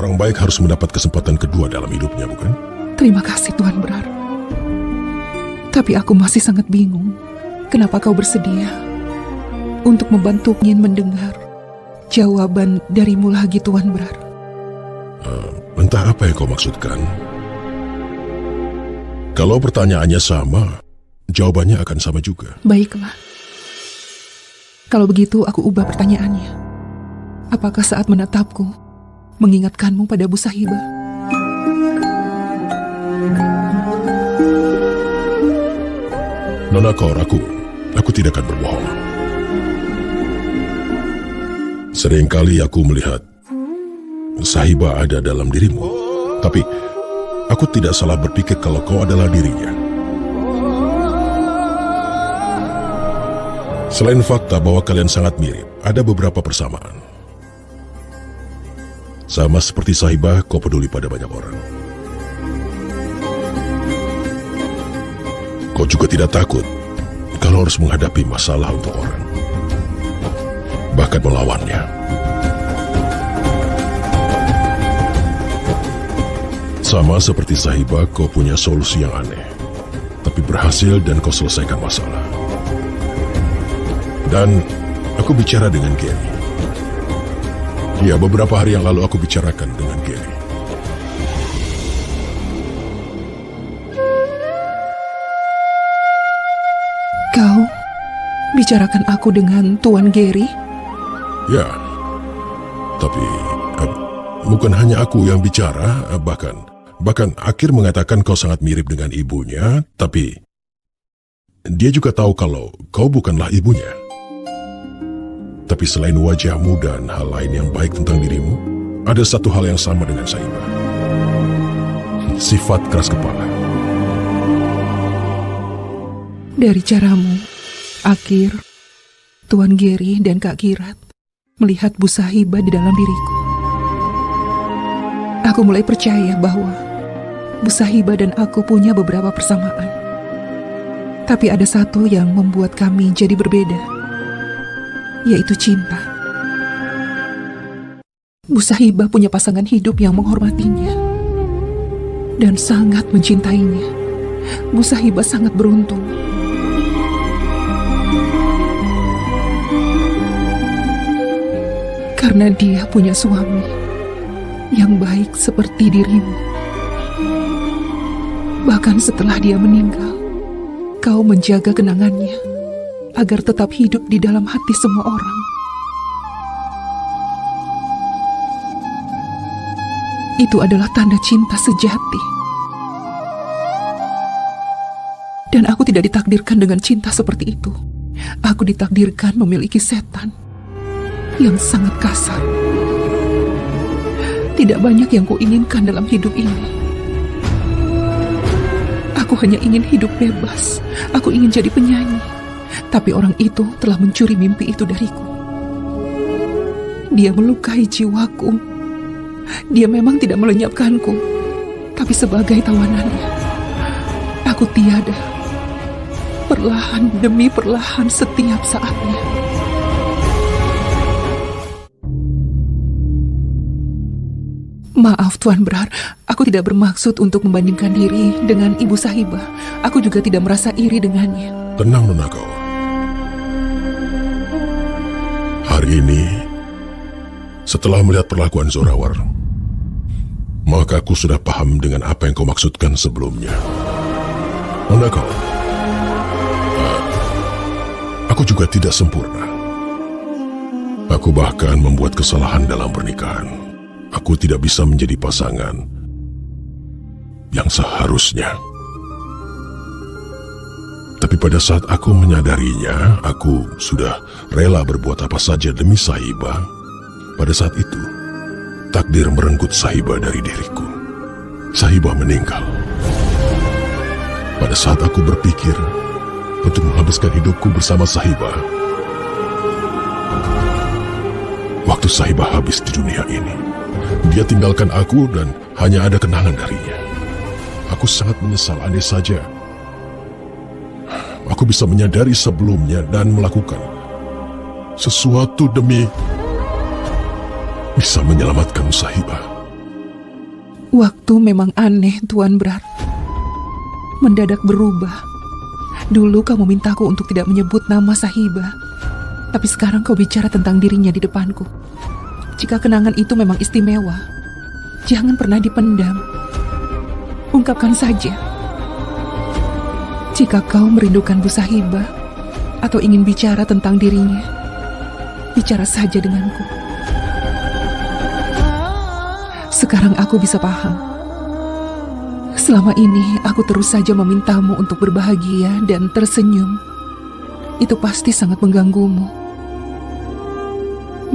Orang baik harus mendapat kesempatan kedua dalam hidupnya, bukan? Terima kasih Tuan Brar. Tapi aku masih sangat bingung. Kenapa kau bersedia untuk membantu ingin mendengar jawaban darimu lagi, Tuan Brar? Entah apa yang kau maksudkan. Kalau pertanyaannya sama, jawabannya akan sama juga. Baiklah. Kalau begitu aku ubah pertanyaannya. Apakah saat menatapku mengingatkanmu pada Bu Sahibah? Nona Kaur, aku tidak akan berbohong. Seringkali aku melihat Sahibah ada dalam dirimu. Tapi aku tidak salah berpikir kalau kau adalah dirinya. Selain fakta bahwa kalian sangat mirip, ada beberapa persamaan. Sama seperti Sahibah, kau peduli pada banyak orang. Kau juga tidak takut kalau harus menghadapi masalah untuk orang, bahkan melawannya. Sama seperti Sahibah, kau punya solusi yang aneh, tapi berhasil dan kau selesaikan masalah. Dan aku bicara dengan Gary. Ya, beberapa hari yang lalu aku bicarakan dengan Gary. Kau bicarakan aku dengan Tuan Gary? Ya, tapi bukan hanya aku yang bicara, bahkan Akhir mengatakan kau sangat mirip dengan ibunya, tapi dia juga tahu kalau kau bukanlah ibunya. Tapi selain wajahmu dan hal lain yang baik tentang dirimu, ada satu hal yang sama dengan Sahibah. Sifat keras kepala. Dari caramu, Akhir, Tuan Gary dan Kak Kirat melihat Bu Sahibah di dalam diriku, aku mulai percaya bahwa Bu Sahibah dan aku punya beberapa persamaan. Tapi ada satu yang membuat kami jadi berbeda, yaitu cinta. Bu Sahibah punya pasangan hidup yang menghormatinya dan sangat mencintainya. Bu Sahibah sangat beruntung. Karena dia punya suami yang baik seperti dirimu. Bahkan setelah dia meninggal, kau menjaga kenangannya agar tetap hidup di dalam hati semua orang. Itu adalah tanda cinta sejati. Dan aku tidak ditakdirkan dengan cinta seperti itu. Aku ditakdirkan memiliki setan yang sangat kasar. Tidak banyak yang kuinginkan dalam hidup ini. Aku hanya ingin hidup bebas. Aku ingin jadi penyanyi. Tapi orang itu telah mencuri mimpi itu dariku. Dia melukai jiwaku. Dia memang tidak melenyapkanku, tapi sebagai tawanannya, aku tiada. Perlahan demi perlahan setiap saatnya. Maaf Tuan Brar, aku tidak bermaksud untuk membandingkan diri dengan Ibu Sahibah. Aku juga tidak merasa iri dengannya. Tenang, Nona Kaur. Hari ini, setelah melihat perlakuan Zorawar, maka aku sudah paham dengan apa yang kau maksudkan sebelumnya. Nona Kaur, aku juga tidak sempurna. Aku bahkan membuat kesalahan dalam pernikahan. Aku tidak bisa menjadi pasangan yang seharusnya. Tapi pada saat aku menyadarinya, aku sudah rela berbuat apa saja demi Sahibah. Pada saat itu, takdir merenggut Sahibah dari diriku. Sahibah meninggal. Pada saat aku berpikir untuk menghabiskan hidupku bersama Sahibah, waktu Sahibah habis di dunia ini, dia tinggalkan aku dan hanya ada kenangan darinya. Aku sangat menyesal, andai saja aku bisa menyadari sebelumnya dan melakukan sesuatu demi bisa menyelamatkan Sahibah. Waktu memang aneh, Tuan Brar. Mendadak berubah. Dulu kau memintaku untuk tidak menyebut nama Sahibah, tapi sekarang kau bicara tentang dirinya di depanku. Jika kenangan itu memang istimewa, jangan pernah dipendam. Ungkapkan saja. Jika kau merindukan Bu Sahibah atau ingin bicara tentang dirinya, bicara saja denganku. Sekarang aku bisa paham. Selama ini aku terus saja memintamu untuk berbahagia dan tersenyum. Itu pasti sangat mengganggumu.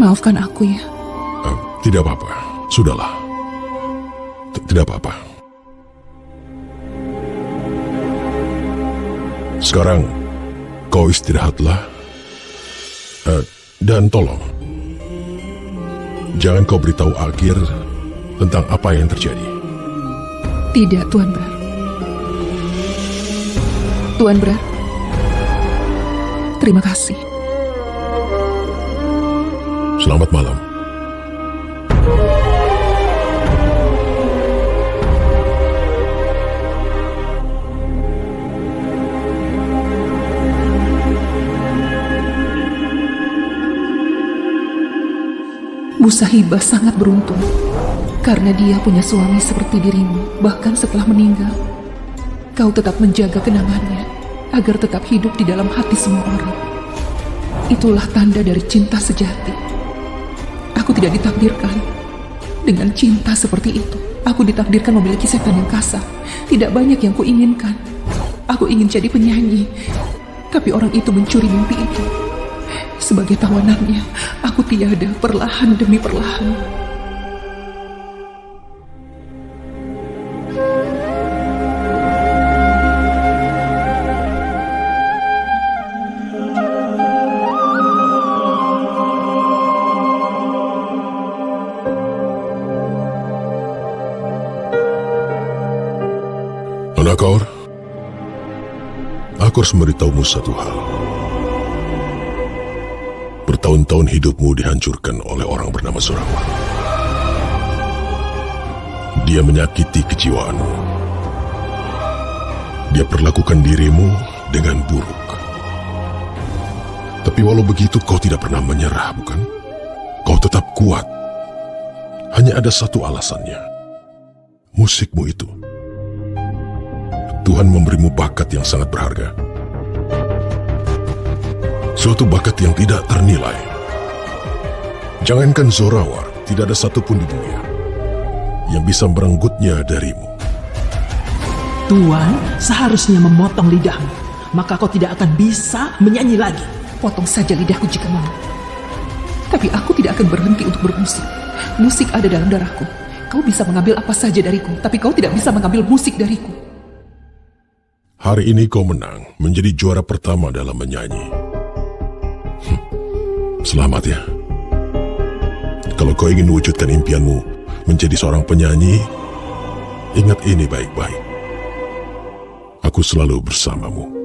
Maafkan aku ya. Tidak apa-apa, sudahlah. Tidak apa-apa. Sekarang kau istirahatlah. Dan tolong, jangan kau beritahu Akir tentang apa yang terjadi. Tidak, Tuan Brar. Tuan Brar, terima kasih. Selamat malam. Bu Sahibah sangat beruntung karena dia punya suami seperti dirimu. Bahkan setelah meninggal, kau tetap menjaga kenangannya agar tetap hidup di dalam hati semua orang. Itulah tanda dari cinta sejati. Aku tidak ditakdirkan dengan cinta seperti itu. Aku ditakdirkan memiliki setan yang kasar. Tidak banyak yang kuinginkan. Aku ingin jadi penyanyi, tapi orang itu mencuri mimpi itu. Sebagai tawanannya, aku tiada perlahan demi perlahan. Nona Kaur, aku harus memberitahumu satu hal. Bertahun-tahun hidupmu dihancurkan oleh orang bernama Zorawar. Dia menyakiti kejiwaanmu. Dia perlakukan dirimu dengan buruk. Tapi walau begitu kau tidak pernah menyerah, bukan? Kau tetap kuat. Hanya ada satu alasannya. Musikmu itu. Tuhan memberimu bakat yang sangat berharga. Suatu bakat yang tidak ternilai. Jangankan Zorawar, tidak ada satupun di dunia yang bisa merenggutnya darimu. Tuan seharusnya memotong lidahmu, maka kau tidak akan bisa menyanyi lagi. Potong saja lidahku jika mau. Tapi aku tidak akan berhenti untuk bermusik. Musik ada dalam darahku. Kau bisa mengambil apa saja dariku, tapi kau tidak bisa mengambil musik dariku. Hari ini kau menang, menjadi juara pertama dalam menyanyi. Selamat ya. Kalau kau ingin mewujudkan impianmu menjadi seorang penyanyi, ingat ini baik-baik. Aku selalu bersamamu.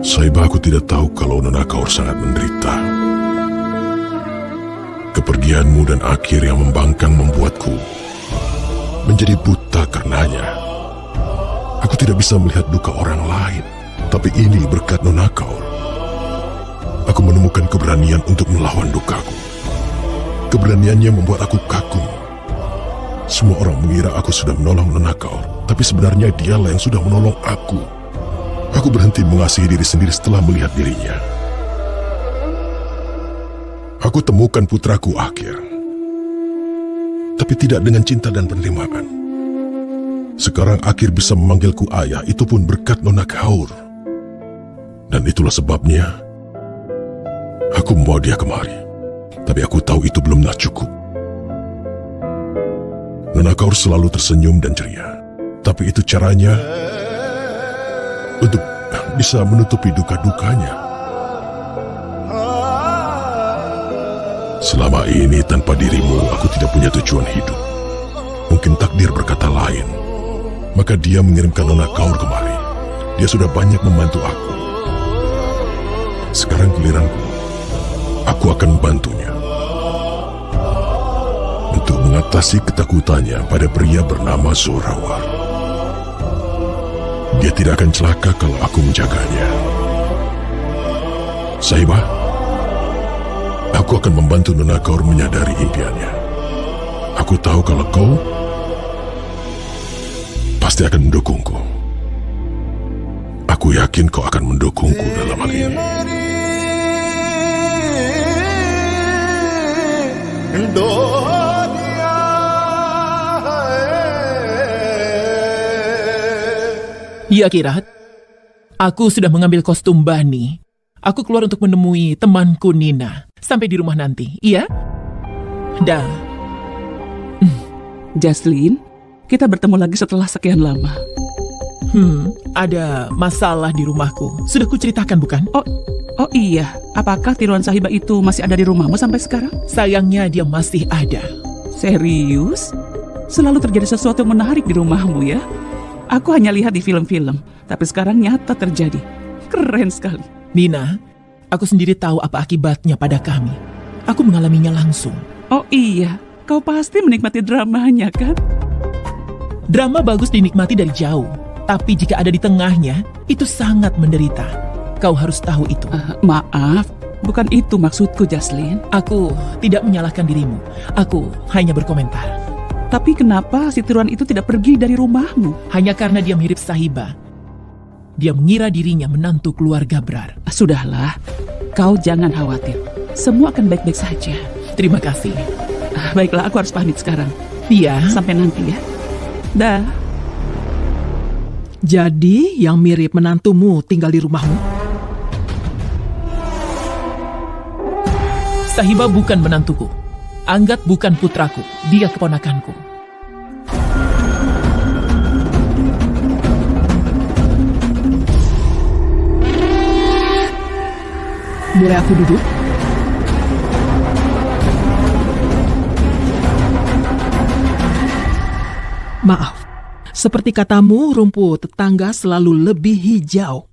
Saibah, aku tidak tahu kalau Nona Kaur sangat menderita. Kepergianmu dan Akhir yang membangkang membuatku menjadi buta karenanya. Aku tidak bisa melihat duka orang lain, tapi ini berkat Nona Kaur. Aku menemukan keberanian untuk melawan dukaku. Keberaniannya membuat aku kagum. Semua orang mengira aku sudah menolong Nona Kaur, tapi sebenarnya dialah yang sudah menolong aku. Aku berhenti mengasihi diri sendiri setelah melihat dirinya. Aku temukan putraku Akhir, tapi tidak dengan cinta dan penerimaan. Sekarang Akhir bisa memanggilku ayah, itu pun berkat Nona Kaur. Dan itulah sebabnya aku membawa dia kemari. Tapi aku tahu itu belumlah cukup. Nona Kaur selalu tersenyum dan ceria. Tapi itu caranya untuk bisa menutupi duka-dukanya. Selama ini tanpa dirimu, aku tidak punya tujuan hidup. Mungkin takdir berkata lain. Maka dia mengirimkan Nona Kaur kemari. Dia sudah banyak membantu aku. Sekarang giliranku. Aku akan membantunya. Untuk mengatasi ketakutannya pada pria bernama Zorawar. Dia tidak akan celaka kalau aku menjaganya. Sahibah, aku akan membantu Nona Kaur menyadari impiannya. Aku tahu kalau kau pasti akan mendukungku. Aku yakin kau akan mendukungku dalam hal ini. Ya Kirat, aku sudah mengambil kostum Bani. Aku keluar untuk menemui temanku Nina. Sampai di rumah nanti, iya? Dah. Jaslyn, kita bertemu lagi setelah sekian lama. Ada masalah di rumahku. Sudah kuceritakan bukan? Oh iya, apakah tiruan Sahibah itu masih ada di rumahmu sampai sekarang? Sayangnya dia masih ada. Serius? Selalu terjadi sesuatu yang menarik di rumahmu ya? Aku hanya lihat di film-film, tapi sekarang nyata terjadi. Keren sekali. Nina, aku sendiri tahu apa akibatnya pada kami. Aku mengalaminya langsung. Oh iya, kau pasti menikmati dramanya kan? Drama bagus dinikmati dari jauh, tapi jika ada di tengahnya, itu sangat menderita. Kau harus tahu itu. Maaf, bukan itu maksudku, Jaslyn. Aku tidak menyalahkan dirimu. Aku hanya berkomentar. Tapi kenapa si tiruan itu tidak pergi dari rumahmu? Hanya karena dia mirip Sahibah. Dia mengira dirinya menantu keluarga Brar. Sudahlah, kau jangan khawatir. Semua akan baik-baik saja. Terima kasih. Baiklah, aku harus pamit sekarang. Iya. Sampai nanti ya. Dah. Jadi yang mirip menantumu tinggal di rumahmu? Sahibah bukan menantuku. Anggat bukan putraku. Dia keponakanku. Boleh aku duduk? Maaf, seperti katamu, rumput tetangga selalu lebih hijau.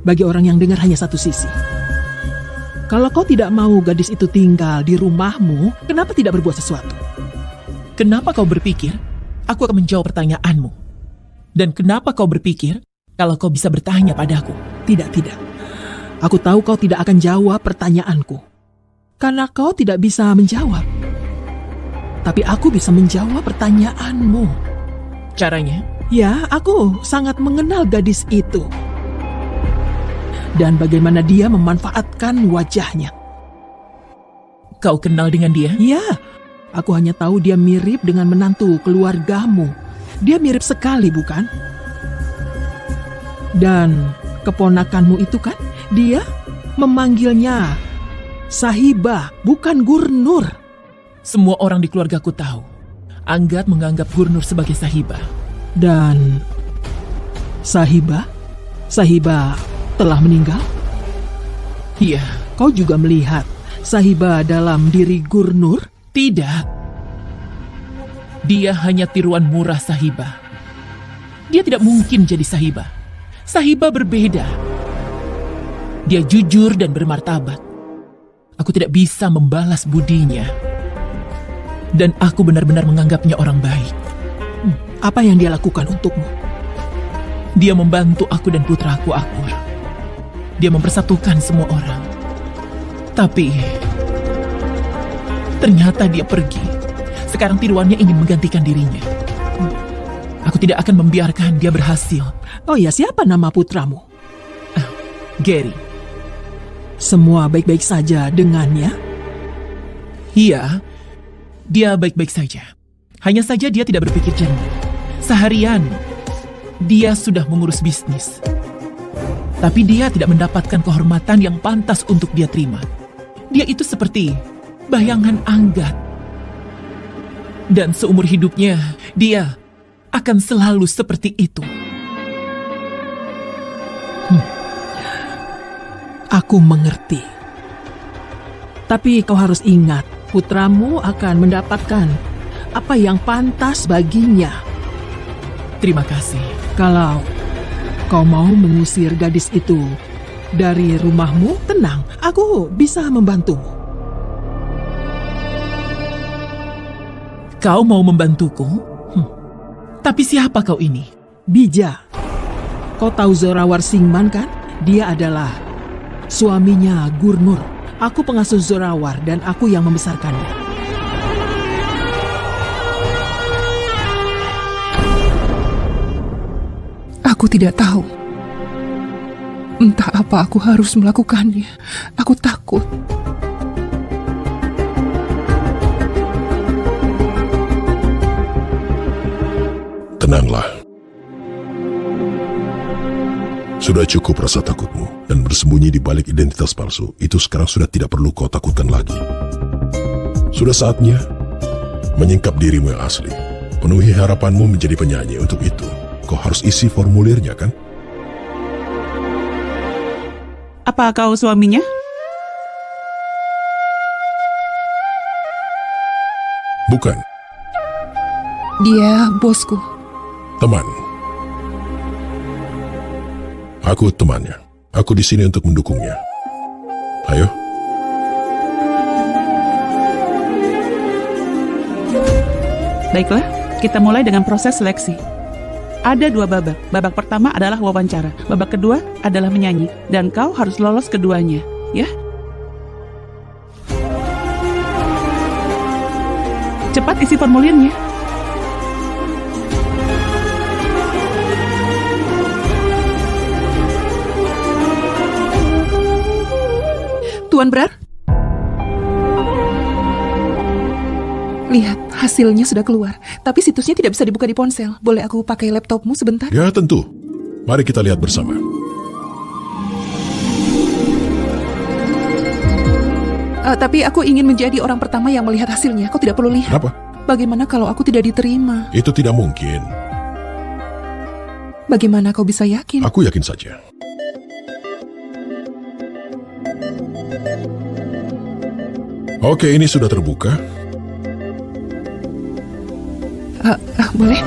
Bagi orang yang dengar hanya satu sisi. Kalau kau tidak mau gadis itu tinggal di rumahmu, kenapa tidak berbuat sesuatu? Kenapa kau berpikir aku akan menjawab pertanyaanmu? Dan kenapa kau berpikir kalau kau bisa bertanya padaku? Tidak. Aku tahu kau tidak akan jawab pertanyaanku. Karena kau tidak bisa menjawab. Tapi aku bisa menjawab pertanyaanmu. Caranya? Ya, aku sangat mengenal gadis itu. Dan bagaimana dia memanfaatkan wajahnya. Kau kenal dengan dia? Ya, aku hanya tahu dia mirip dengan menantu keluargamu. Dia mirip sekali, bukan? Dan keponakanmu itu kan, dia memanggilnya Sahibah, bukan Gurnur. Semua orang di keluargaku tahu. Anggat menganggap Gurnur sebagai Sahibah. Dan Sahibah telah meninggal? Iya. Kau juga melihat Sahibah dalam diri Gurnur? Tidak. Dia hanya tiruan murah Sahibah. Dia tidak mungkin jadi Sahibah. Sahibah berbeda. Dia jujur dan bermartabat. Aku tidak bisa membalas budinya. Dan aku benar-benar menganggapnya orang baik. Apa yang dia lakukan untukmu? Dia membantu aku dan putraku Akur. Dia mempersatukan semua orang. Tapi ternyata dia pergi. Sekarang tiruannya ingin menggantikan dirinya. Aku tidak akan membiarkan dia berhasil. Oh ya, siapa nama putramu? Gary. Semua baik-baik saja dengannya? Iya, dia baik-baik saja. Hanya saja dia tidak berpikir jernih. Seharian, dia sudah mengurus bisnis. Tapi dia tidak mendapatkan kehormatan yang pantas untuk dia terima. Dia itu seperti bayangan Anggat. Dan seumur hidupnya, dia akan selalu seperti itu. Aku mengerti. Tapi kau harus ingat, putramu akan mendapatkan apa yang pantas baginya. Terima kasih. Kalau kau mau mengusir gadis itu dari rumahmu, tenang, aku bisa membantumu. Kau mau membantuku? Tapi siapa kau ini? Bija. Kau tahu Zorawar Singman kan? Dia adalah suaminya Gurnur. Aku pengasuh Zorawar dan aku yang membesarkannya. Aku tidak tahu. Entah apa aku harus melakukannya. Aku takut. Tenanglah. Sudah cukup rasa takutmu dan bersembunyi di balik identitas palsu. Itu sekarang sudah tidak perlu kau takutkan lagi. Sudah saatnya menyingkap dirimu yang asli. Penuhi harapanmu menjadi penyanyi. Untuk itu, kau harus isi formulirnya, kan? Apa kau suaminya? Bukan, Dia bosku. teman. Aku temannya. Aku di sini untuk mendukungnya. Ayo. Baiklah, kita mulai dengan proses seleksi. Ada 2 babak. Babak pertama adalah wawancara. Babak kedua adalah menyanyi. Dan kau harus lolos keduanya, ya? Cepat isi formulirnya. Tuan Brar? Lihat, hasilnya sudah keluar. Tapi situsnya tidak bisa dibuka di ponsel. Boleh aku pakai laptopmu sebentar? Ya, tentu. Mari kita lihat bersama. Tapi aku ingin menjadi orang pertama yang melihat hasilnya. Kau tidak perlu lihat. Kenapa? Bagaimana kalau aku tidak diterima? Itu tidak mungkin. Bagaimana kau bisa yakin? Aku yakin saja. Oke, ini sudah terbuka. Boleh?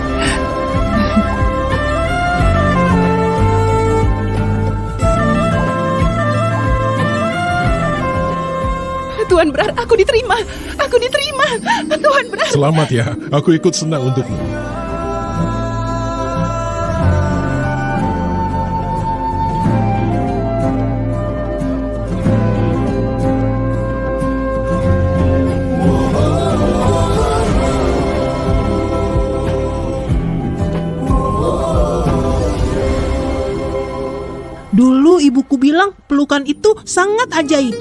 Tuan Brar, aku diterima. Aku diterima. Tuan Brar. Selamat ya, aku ikut senang untukmu. Dulu ibuku bilang pelukan itu sangat ajaib.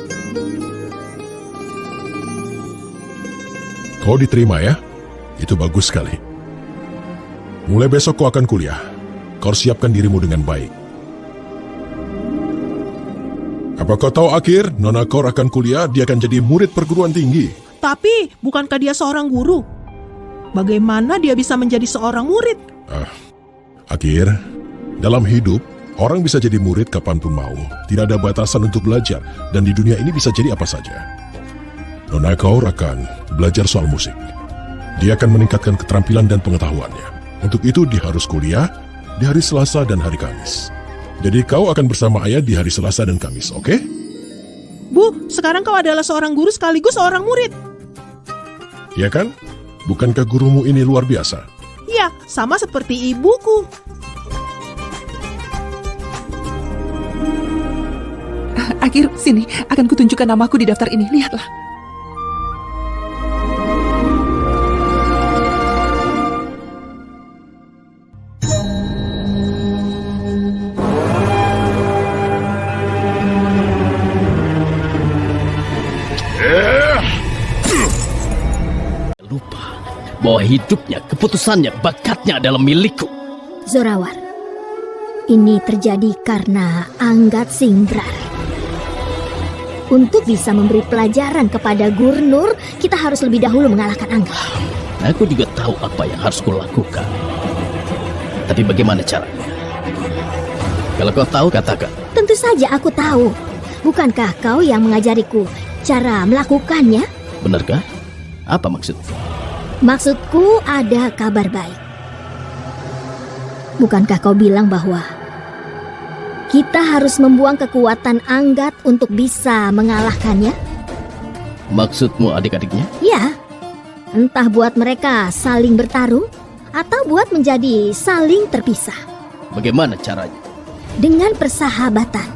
Kau diterima ya? Itu bagus sekali. Mulai besok kau akan kuliah. Kau harus siapkan dirimu dengan baik. Apa kau tahu akhir, Nona Kor akan kuliah, dia akan jadi murid perguruan tinggi. Tapi bukankah dia seorang guru? Bagaimana dia bisa menjadi seorang murid? Akhir, dalam hidup, orang bisa jadi murid kapanpun mau. Tidak ada batasan untuk belajar, dan di dunia ini bisa jadi apa saja. Nona Kor akan belajar soal musik. Dia akan meningkatkan keterampilan dan pengetahuannya. Untuk itu dia harus kuliah di hari Selasa dan hari Kamis. Jadi kau akan bersama ayah di hari Selasa dan Kamis, oke? Bu, sekarang kau adalah seorang guru sekaligus seorang murid. Iya kan? Bukankah gurumu ini luar biasa? Ya, sama seperti ibuku. Akhir, sini. Akan kutunjukkan namaku di daftar ini. Lihatlah. Lupa bahwa hidupnya, keputusannya, bakatnya adalah milikku. Zorawar, ini terjadi karena Anggat Singbrar. Untuk bisa memberi pelajaran kepada Gurnur, kita harus lebih dahulu mengalahkan Anggat. Aku juga tahu apa yang harus kulakukan. Tapi bagaimana caranya? Kalau kau tahu, katakan. Tentu saja aku tahu. Bukankah kau yang mengajariku cara melakukannya? Benarkah? Apa maksud? Maksudku ada kabar baik. Bukankah kau bilang bahwa kita harus membuang kekuatan Anggat untuk bisa mengalahkannya? Maksudmu adik-adiknya? Ya, entah buat mereka saling bertarung atau buat menjadi saling terpisah. Bagaimana caranya? Dengan persahabatan.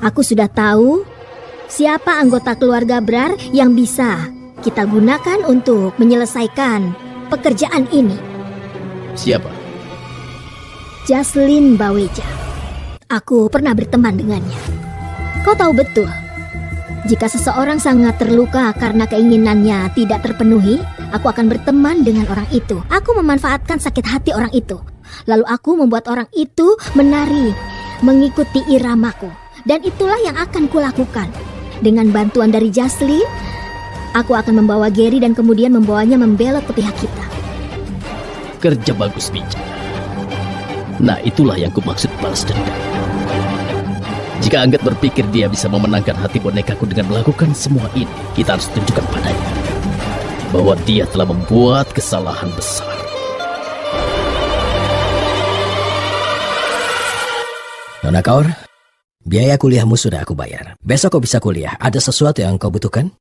Aku sudah tahu siapa anggota keluarga Brar yang bisa kita gunakan untuk menyelesaikan pekerjaan ini. Siapa? Jaslin Baweja. Aku pernah berteman dengannya. Kau tahu betul, jika seseorang sangat terluka karena keinginannya tidak terpenuhi, aku akan berteman dengan orang itu. Aku memanfaatkan sakit hati orang itu. Lalu aku membuat orang itu menari, mengikuti iramaku. Dan itulah yang akan kulakukan. Dengan bantuan dari Jaslin, aku akan membawa Gary dan kemudian membawanya membelot ke pihak kita. Kerja bagus, bijak. Nah, itulah yang kumaksud balas dendam. Jika Anggat berpikir dia bisa memenangkan hati bonekaku dengan melakukan semua ini, kita harus tunjukkan padanya bahwa dia telah membuat kesalahan besar. Nona Kaur, biaya kuliahmu sudah aku bayar. Besok kau bisa kuliah. Ada sesuatu yang kau butuhkan?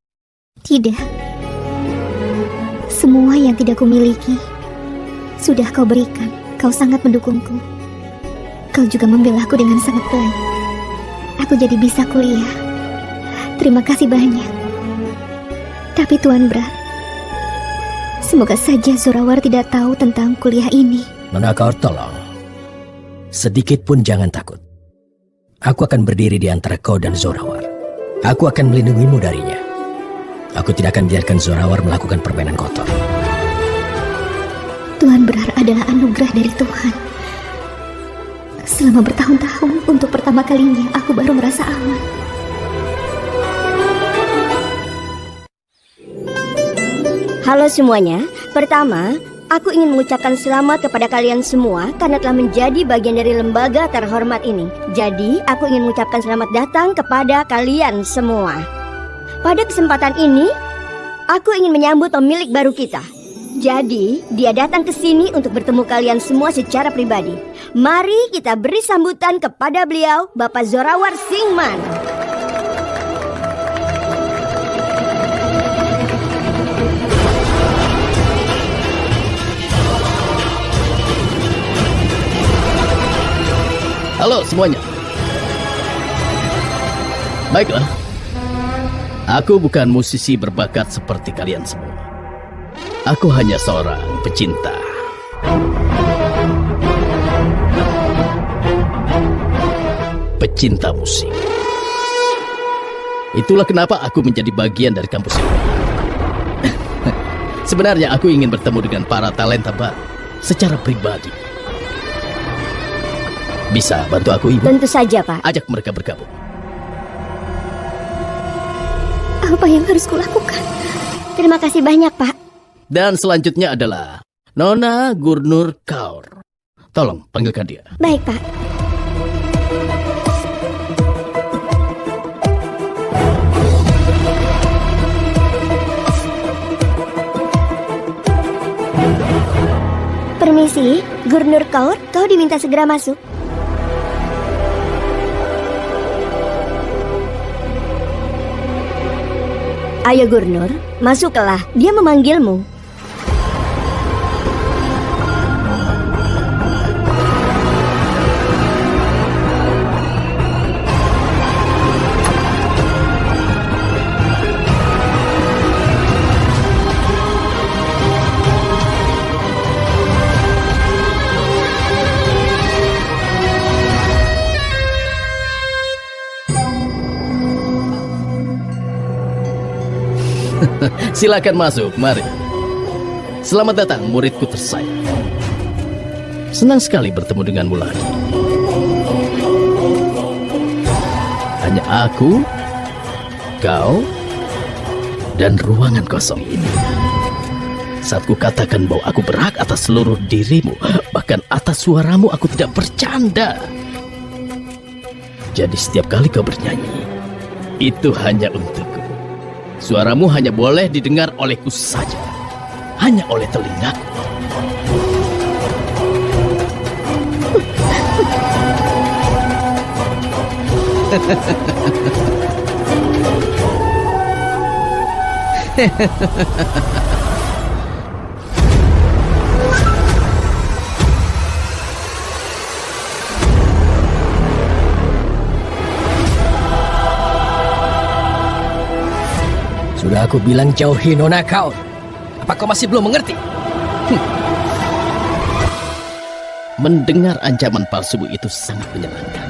Tidak. Semua yang tidak kumiliki sudah kau berikan. Kau sangat mendukungku. Kau juga membela aku dengan sangat baik. Aku jadi bisa kuliah. Terima kasih banyak. Tapi Tuan Brar, semoga saja Zorawar tidak tahu tentang kuliah ini. Nona Kaur, tolong. Sedikit pun jangan takut. Aku akan berdiri di antara kau dan Zorawar. Aku akan melindungimu darinya. Aku tidak akan biarkan Zorawar melakukan permainan kotor. Tuan Brar adalah anugerah dari Tuhan. Selama bertahun-tahun, untuk pertama kalinya aku baru merasa aman. Halo semuanya. Pertama, aku ingin mengucapkan selamat kepada kalian semua karena telah menjadi bagian dari lembaga terhormat ini. Jadi, aku ingin mengucapkan selamat datang kepada kalian semua. Pada kesempatan ini, aku ingin menyambut pemilik baru kita. Jadi, dia datang ke sini untuk bertemu kalian semua secara pribadi. Mari kita beri sambutan kepada beliau, Bapak Zorawar Singman. Halo semuanya. Baiklah. Aku bukan musisi berbakat seperti kalian semua. Aku hanya seorang pecinta. Pecinta musik. Itulah kenapa aku menjadi bagian dari kampus ini. Sebenarnya aku ingin bertemu dengan para talenta baru secara pribadi. Bisa bantu aku, Ibu? Tentu saja, Pak. Ajak mereka bergabung. Apa yang harus kulakukan? Terima kasih banyak, Pak. Dan selanjutnya adalah Nona Gurnur Kaur. Tolong panggilkan dia. Baik, Pak. Permisi, Gurnur Kaur, kau diminta segera masuk. Ayo Gurnur, masuklah. Dia memanggilmu. Silakan masuk, mari. Selamat datang muridku tersayang. Senang sekali bertemu denganmu lagi. Hanya aku, kau, dan ruangan kosong ini. Saat ku katakan bahwa aku berhak atas seluruh dirimu, bahkan atas suaramu, aku tidak bercanda. Jadi setiap kali kau bernyanyi, itu hanya untukku. Suaramu hanya boleh didengar olehku saja. Hanya oleh telingaku. Sudah aku bilang jauhi Nona Kaur. Apa kau masih belum mengerti? Mendengar ancaman palsumu itu sangat menyenangkan.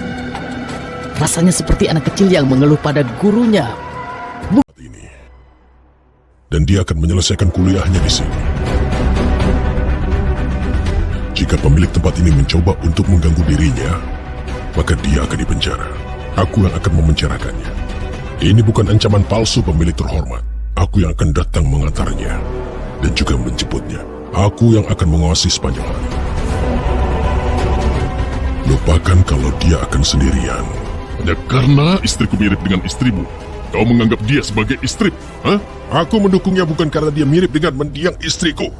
Rasanya seperti anak kecil yang mengeluh pada gurunya. Ini. Dan dia akan menyelesaikan kuliahnya di sini. Jika pemilik tempat ini mencoba untuk mengganggu dirinya, maka dia akan dipenjara. Aku yang akan memenjarakannya. Ini bukan ancaman palsu, pemilik terhormat. Aku yang akan datang mengantarnya dan juga menjemputnya. Aku yang akan mengawasi sepanjang hari. Lupakan kalau dia akan sendirian. Hanya karena istriku mirip dengan istrimu, kau menganggap dia sebagai istri? Hah? Aku mendukungnya bukan karena dia mirip dengan mendiang istriku,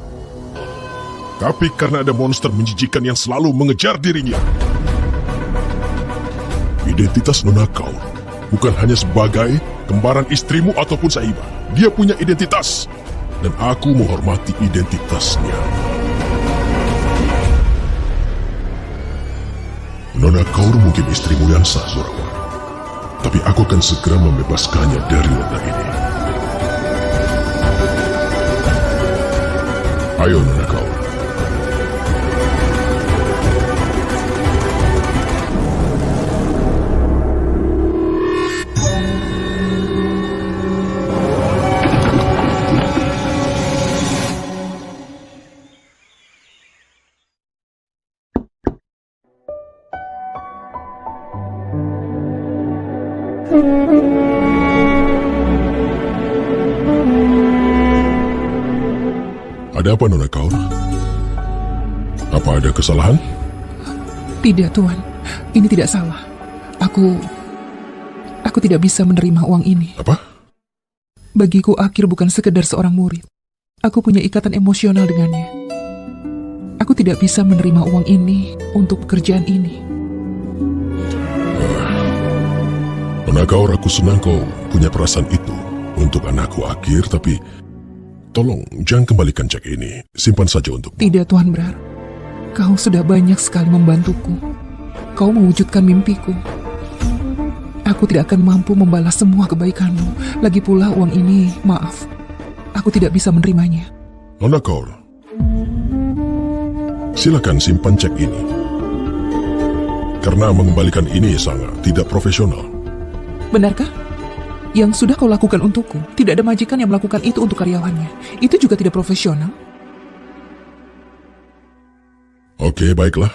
tapi karena ada monster menjijikan yang selalu mengejar dirinya. Identitas Nona Kaur bukan hanya sebagai kembaran istrimu ataupun Saibah. Dia punya identitas, dan aku menghormati identitasnya. Nona Kaur mungkin istrimu yang sah, Zorawar. Tapi aku akan segera membebaskannya dari noda ini. Ayo, Nona Kaur. Ada apa, Nona Kaur? Apa ada kesalahan? Tidak, Tuan. Ini tidak salah. Aku tidak bisa menerima uang ini. Apa? Bagiku Akir bukan sekedar seorang murid. Aku punya ikatan emosional dengannya. Aku tidak bisa menerima uang ini untuk pekerjaan ini. Nona Kaur, aku senang kau punya perasaan itu untuk anakku Akir, tapi tolong jangan kembalikan cek ini. Simpan saja untuk. Tidak, Tuan Brar. Kau sudah banyak sekali membantuku. Kau mewujudkan mimpiku. Aku tidak akan mampu membalas semua kebaikanmu. Lagi pula uang ini, maaf, aku tidak bisa menerimanya. Nona Kaur, silakan simpan cek ini. Karena mengembalikan ini sangat tidak profesional. Benarkah? Yang sudah kau lakukan untukku, tidak ada majikan yang melakukan itu untuk karyawannya. Itu juga tidak profesional. Oke, baiklah.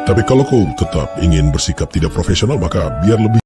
Tapi kalau kau tetap ingin bersikap tidak profesional, maka biar lebih